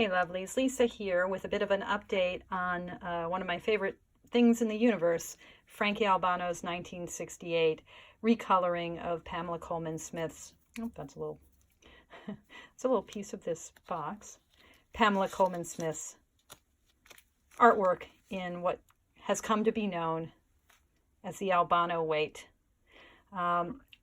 Hey lovelies, Lisa here with a bit of an update on one of my favorite things in the universe, Frankie Albano's 1968 recoloring of Pamela Colman Smith's, oh, that's a little, it's a little piece of this box, Pamela Colman Smith's artwork in what has come to be known as the Albano-Waite.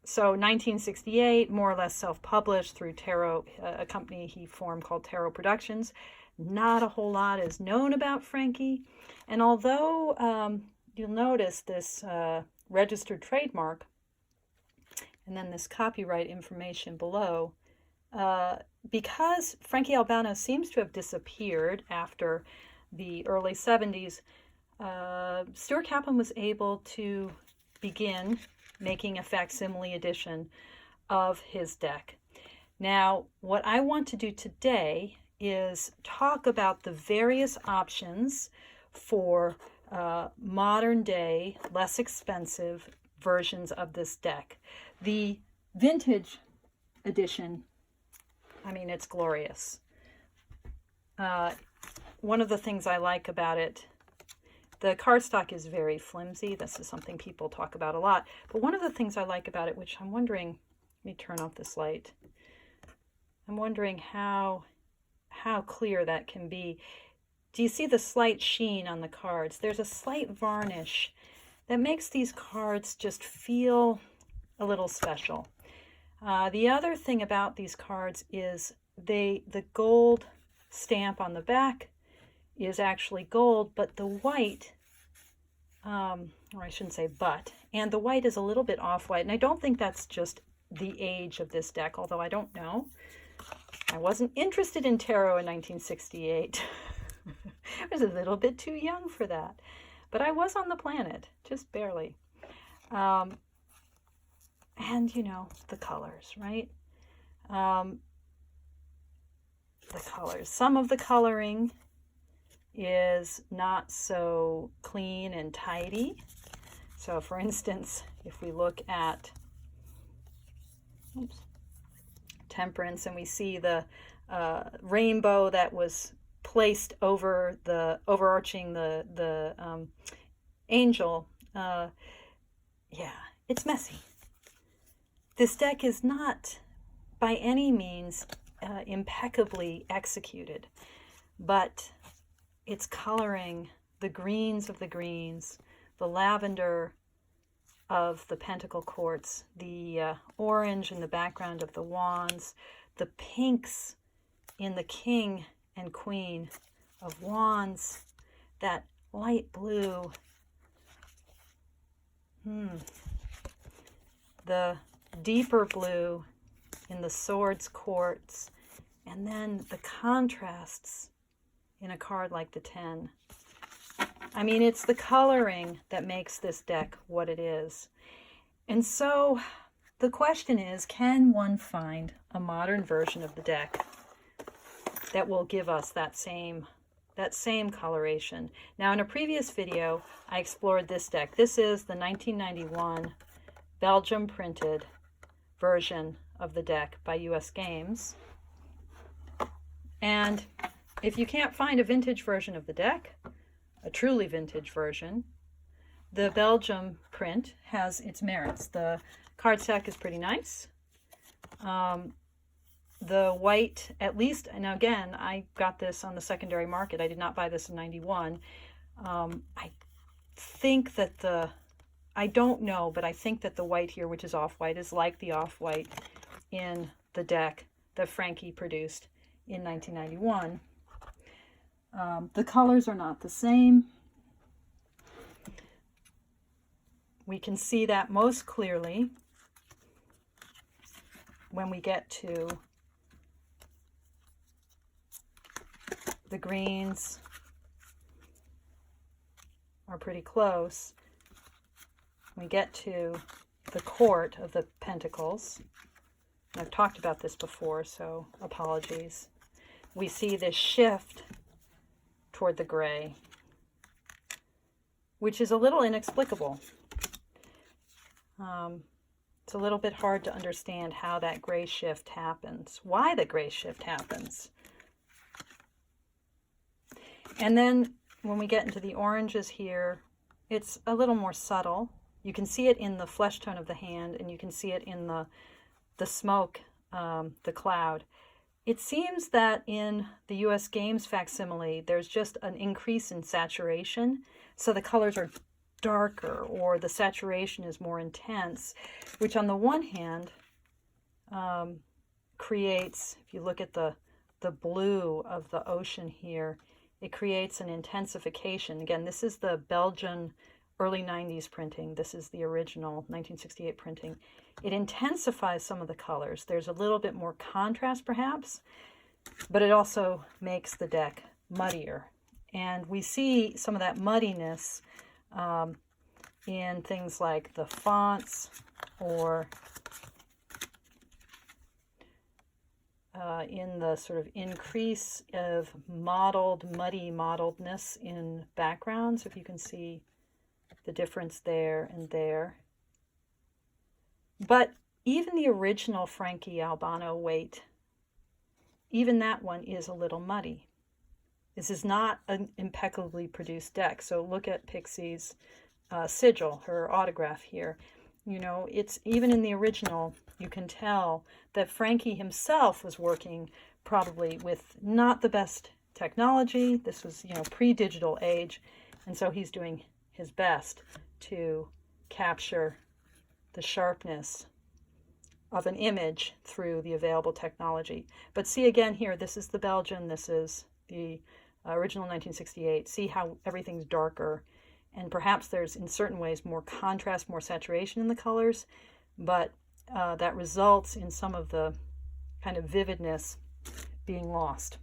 So 1968, more or less self-published through Tarot, a company he formed called Tarot Productions. Not a whole lot is known about Frankie. And although you'll notice this registered trademark and then this copyright information below, because Frankie Albano seems to have disappeared after the early 70s, Stuart Kaplan was able to begin making a facsimile edition of his deck. Now, what I want to do today is talk about the various options for modern day, less expensive versions of this deck. The vintage edition, I mean, it's glorious. One of the things I like about it, the cardstock is very flimsy. This is something people talk about a lot. But one of the things I like about it, which I'm wondering, let me turn off this light. I'm wondering how clear that can be. Do you see the slight sheen on the cards? There's a slight varnish that makes these cards just feel a little special. The other thing about these cards is the gold stamp on the back is actually gold, but the white, or I shouldn't say but, and the white is a little bit off-white, and I don't think that's just the age of this deck, although I don't know. I wasn't interested in tarot in 1968. I was a little bit too young for that, but I was on the planet, just barely. And, you know, the colors, right? The colors. Some of the coloring is not so clean and tidy. So for instance, if we look at Temperance and we see the rainbow that was placed over the overarching the angel, yeah, it's messy. This deck is not by any means impeccably executed, but it's coloring, the greens of the greens, the lavender of the pentacle quartz, the orange in the background of the wands, the pinks in the king and queen of wands, that light blue, the deeper blue in the swords quartz, and then the contrasts in a card like the 10. I mean, it's the coloring that makes this deck what it is. And so the question is, can one find a modern version of the deck that will give us that same coloration? Now, in a previous video, I explored this deck. This is the 1991 Belgium printed version of the deck by US Games. And if you can't find a vintage version of the deck, a truly vintage version, the Belgium print has its merits. The cardstock is pretty nice. The white, at least, and again, I got this on the secondary market. I did not buy this in 91. I think that I don't know, but I think that the white here, which is off-white, is like the off-white in the deck that Frankie produced in 1991. The colors are not the same. We can see that most clearly when we get to the greens are pretty close. We get to the court of the pentacles. I've talked about this before, so apologies. We see this shift toward the gray, which is a little inexplicable. It's a little bit hard to understand how that gray shift happens, why the gray shift happens. And then when we get into the oranges here, it's a little more subtle. You can see it in the flesh tone of the hand, and you can see it in the smoke, the cloud. It seems that in the US Games facsimile, there's just an increase in saturation. So the colors are darker, or the saturation is more intense, which on the one hand creates, if you look at the blue of the ocean here, it creates an intensification. Again, this is the Belgian early 90s printing. This is the original 1968 printing. It intensifies some of the colors. There's a little bit more contrast perhaps, but it also makes the deck muddier. And we see some of that muddiness in things like the fonts, or in the sort of increase of muddy mottledness in backgrounds, if you can see the difference there and there. But even the original Frankie Albano-Waite, even that one is a little muddy. This is not an impeccably produced deck. So look at Pixie's sigil, her autograph here. You know, it's even in the original, you can tell that Frankie himself was working probably with not the best technology. This was, you know, pre-digital age. And so he's doing his best to capture the sharpness of an image through the available technology. But see again here, this is the Belgian, this is the original 1968. See how everything's darker. And perhaps there's, in certain ways, more contrast, more saturation in the colors, but that results in some of the kind of vividness being lost.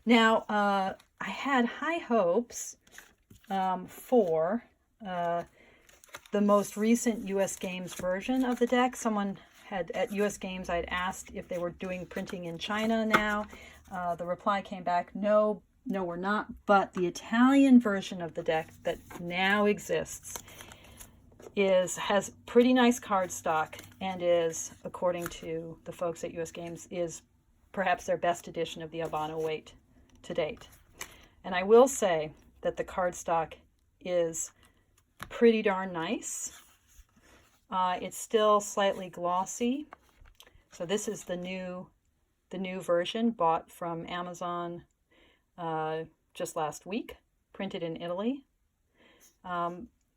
Now, I had high hopes for the most recent US Games version of the deck. Someone had, at US Games, I'd asked if they were doing printing in China now. The reply came back, no, we're not, but the Italian version of the deck that now exists has pretty nice cardstock, and is, according to the folks at US Games, is perhaps their best edition of the Albano-Waite to date. And I will say that the cardstock is pretty darn nice. It's still slightly glossy. So this is the new version, bought from Amazon just last week, printed in Italy.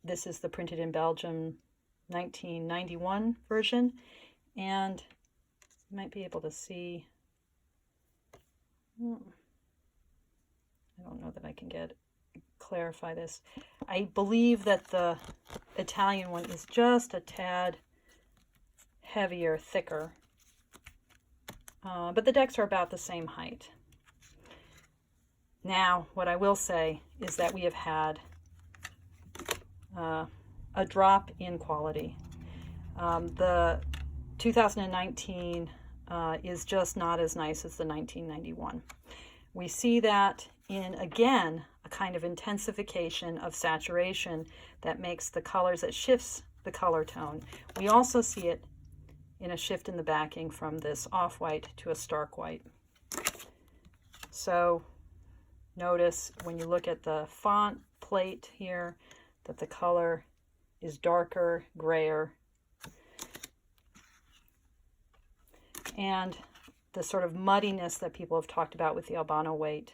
This is the printed in Belgium 1991 version, and you might be able to see, I don't know that I can clarify this. I believe that the Italian one is just a tad heavier, thicker, but the decks are about the same height. Now, what I will say is that we have had a drop in quality. The 2019 is just not as nice as the 1991. We see that in, again, a kind of intensification of saturation that makes the colors, that shifts the color tone. We also see it in a shift in the backing from this off-white to a stark white. So notice when you look at the font plate here that the color is darker, grayer, and the sort of muddiness that people have talked about with the Albano-Waite.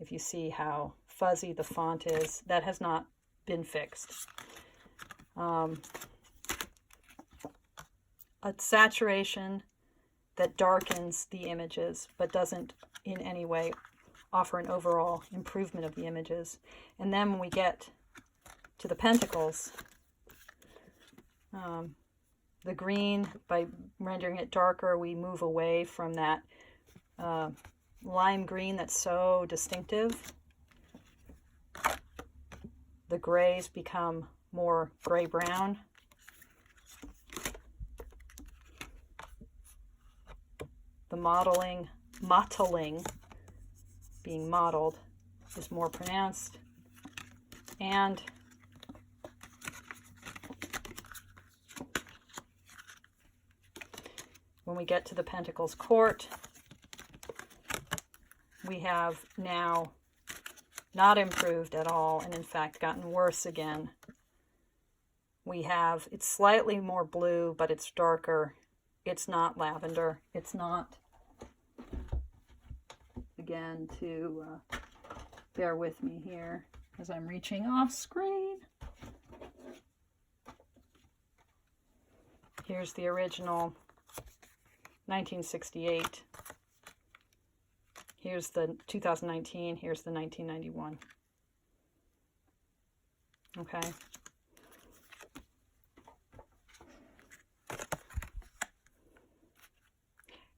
If you see how fuzzy the font is, that has not been fixed. A saturation that darkens the images but doesn't in any way offer an overall improvement of the images. And then when we get to the pentacles, the green, by rendering it darker, we move away from that lime green that's so distinctive. The grays become more gray-brown. The mottling, being mottled, is more pronounced. And when we get to the Pentacles Court, we have now not improved at all, and in fact gotten worse again. We have, it's slightly more blue, but it's darker. It's not lavender. It's not, again, to bear with me here as I'm reaching off screen. Here's the original 1968. Here's the 2019. Here's the 1991. Okay.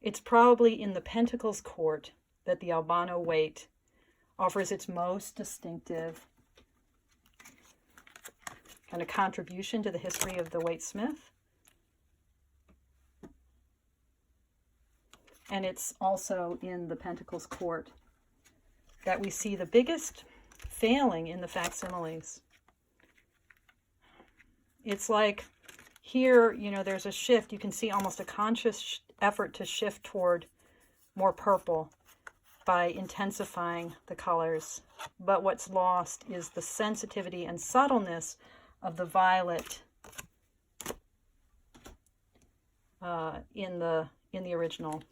It's probably in the Pentacles court that the Albano-Waite offers its most distinctive kind of contribution to the history of the Waite-Smith. And it's also in the Pentacles court that we see the biggest failing in the facsimiles. It's like here, you know, there's a shift. You can see almost a conscious effort to shift toward more purple by intensifying the colors. But what's lost is the sensitivity and subtleness of the violet in the original.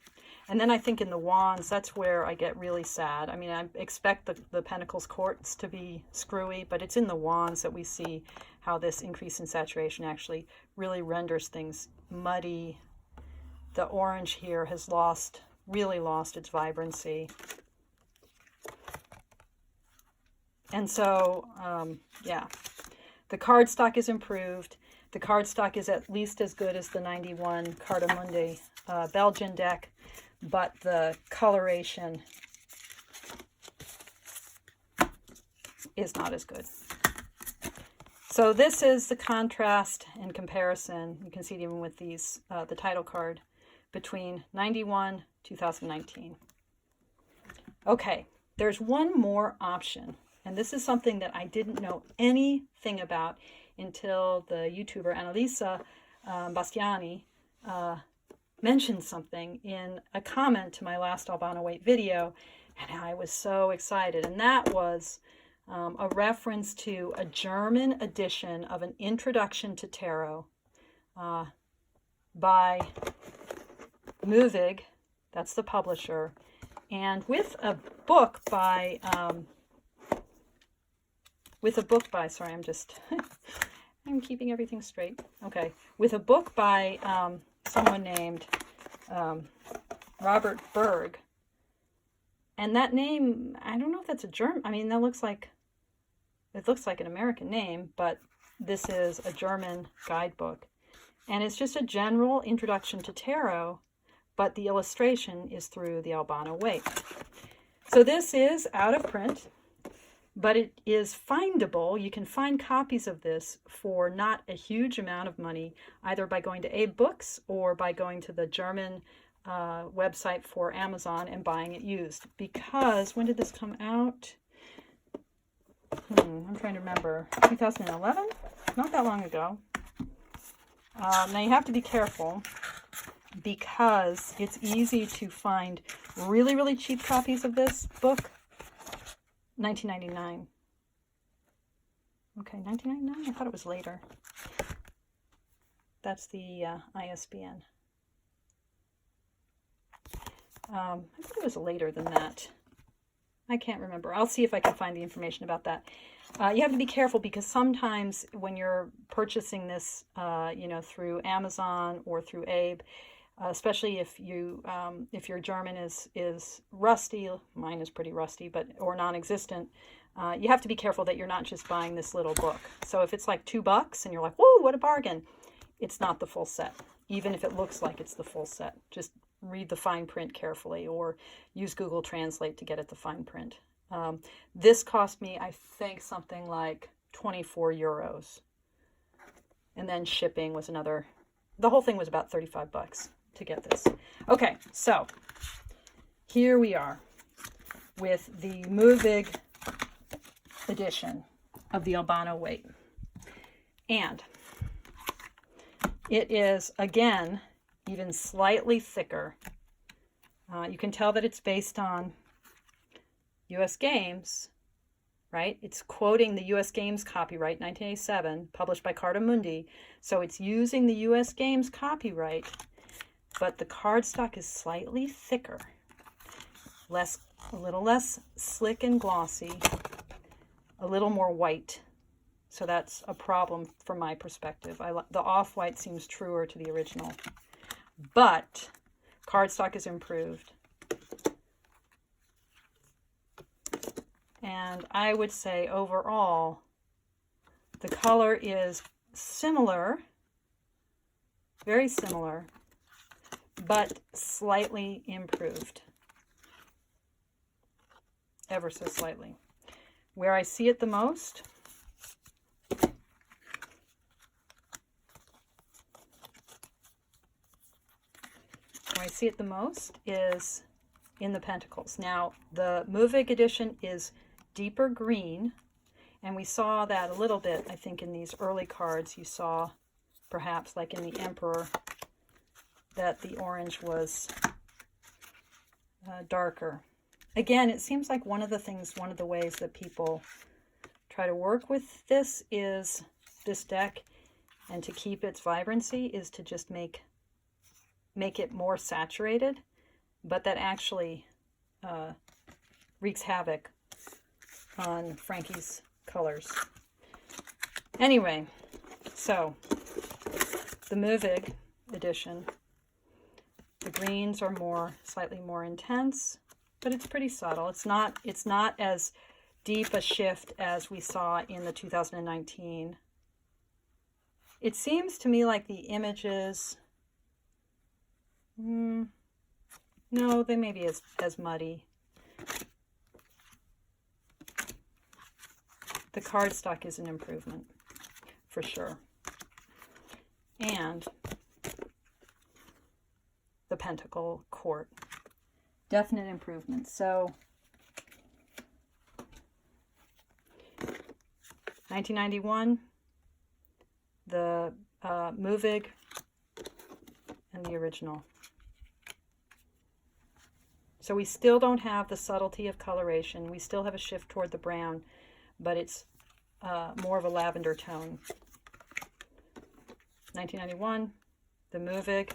And then I think in the wands, that's where I get really sad. I mean, I expect the Pentacles courts to be screwy, but it's in the wands that we see how this increase in saturation actually really renders things muddy. The orange here has really lost its vibrancy. And so, yeah, the cardstock is improved. The cardstock is at least as good as the 91 Carta Mundi Belgian deck, but the coloration is not as good. So this is the contrast and comparison. You can see it even with these, the title card, between 91, 2019. Okay, there's one more option, and this is something that I didn't know anything about until the YouTuber Annalisa Bastiani mentioned something in a comment to my last Albano-Waite video, and I was so excited. And that was a reference to a German edition of an Introduction to Tarot by Moewig, that's the publisher, and with a book by, sorry, I'm keeping everything straight. Okay, with a book by someone named Robert Berg. And that name, I don't know if that's a German, I mean, it looks like an American name, but this is a German guidebook. And it's just a general introduction to tarot, but the illustration is through the Albano-Waite. So this is out of print, but it is findable. You can find copies of this for not a huge amount of money, either by going to Abe Books or by going to the German website for Amazon and buying it used. Because, when did this come out? I'm trying to remember. 2011? Not that long ago. Now you have to be careful because it's easy to find really, really cheap copies of this book. 1999. Okay, 1999? I thought it was later. That's the ISBN. I thought it was later than that. I can't remember. I'll see if I can find the information about that. You have to be careful because sometimes when you're purchasing this, you know, through Amazon or through Abe, especially if your German is rusty, mine is pretty rusty, or non-existent, you have to be careful that you're not just buying this little book. So if it's like $2 and you're like, whoa, what a bargain, it's not the full set, even if it looks like it's the full set. Just read the fine print carefully or use Google Translate to get at the fine print. This cost me, I think, something like 24 euros. And then shipping was another, the whole thing was about 35 bucks to get this. Okay, so here we are with the Moewig edition of the Albano-Waite. And it is, again, even slightly thicker. You can tell that it's based on US Games, right? It's quoting the US Games copyright, 1987, published by Carta Mundi. So it's using the US Games copyright, but the cardstock is slightly thicker, a little less slick and glossy, a little more white. So that's a problem from my perspective. The off-white seems truer to the original, but cardstock is improved. And I would say overall, the color is similar, very similar, but slightly improved. Ever so slightly. Where I see it the most, is in the Pentacles. Now, the Moewig edition is deeper green, and we saw that a little bit, I think, in these early cards. You saw, perhaps, like in the Emperor, that the orange was darker. Again, it seems like one of the ways that people try to work with this deck, and to keep its vibrancy, is to just make it more saturated, but that actually wreaks havoc on Frankie's colors. Anyway, so the Moewig edition, the greens are slightly more intense, but it's pretty subtle. It's not as deep a shift as we saw in the 2019. It seems to me like the images, no, they may be as muddy. The cardstock is an improvement, for sure. And the Pentacle Court, definite improvement. So 1991, the Moewig, and the original. So we still don't have the subtlety of coloration. We still have a shift toward the brown, but it's more of a lavender tone. 1991, the Moewig,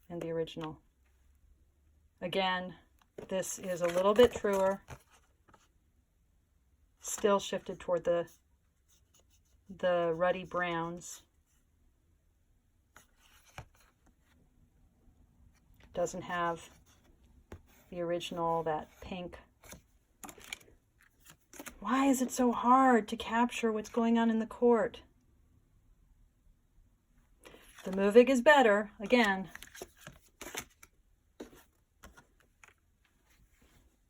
and the original. Again, this is a little bit truer, still shifted toward the ruddy browns. Doesn't have the original, that pink. Why is it so hard to capture what's going on in the court? The Moewig is better, again,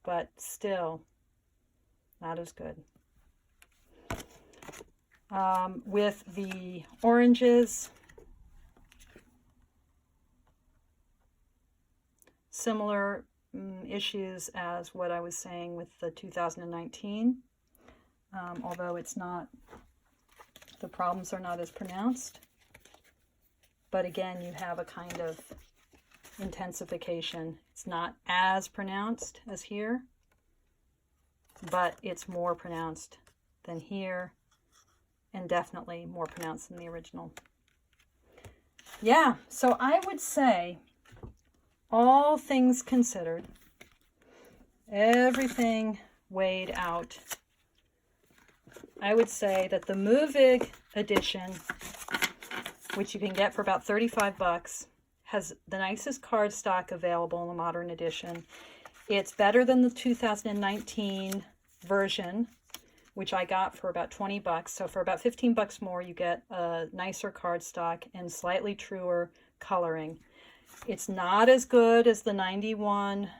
but still not as good. With the oranges, similar issues as what I was saying with the 2019, although the problems are not as pronounced. But again, you have a kind of intensification. It's not as pronounced as here, but it's more pronounced than here, and definitely more pronounced than the original. Yeah, so I would say, all things considered, everything weighed out, I would say that the Moewig edition, which you can get for about 35 bucks, has the nicest cardstock available in the modern edition. It's better than the 2019 version, which I got for about 20 bucks. So for about 15 bucks more, you get a nicer cardstock and slightly truer coloring. It's not as good as the 91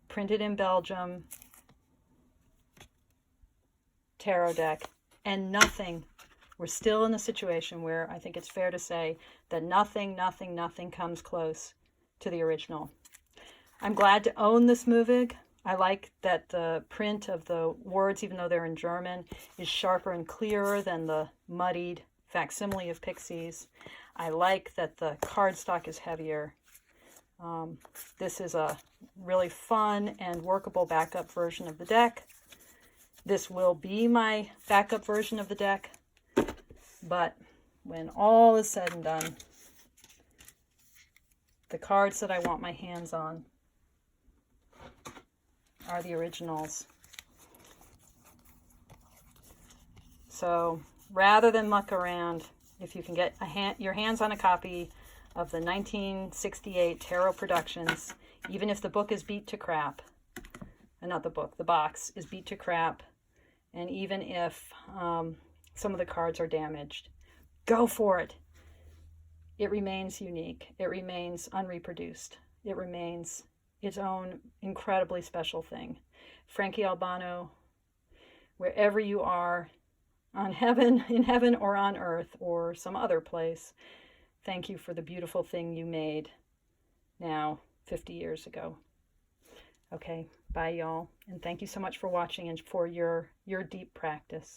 printed in Belgium tarot deck, and we're still in a situation where I think it's fair to say that nothing comes close to the original. I'm glad to own this Moewig. I like that the print of the words, even though they're in German, is sharper and clearer than the muddied facsimile of Pixies. I like that the cardstock is heavier. This is a really fun and workable backup version of the deck. This will be my backup version of the deck, but when all is said and done, the cards that I want my hands on are the originals. So rather than muck around, if you can get your hands on a copy of the 1968 Tarot Productions, even if the book is beat to crap, not the book, the box is beat to crap, and even if some of the cards are damaged, go for it. It remains unique. It remains unreproduced. It remains its own incredibly special thing. Frankie Albano, wherever you are, in heaven or on earth or some other place, thank you for the beautiful thing you made now 50 years ago. Okay, bye y'all, and thank you so much for watching and for your deep practice.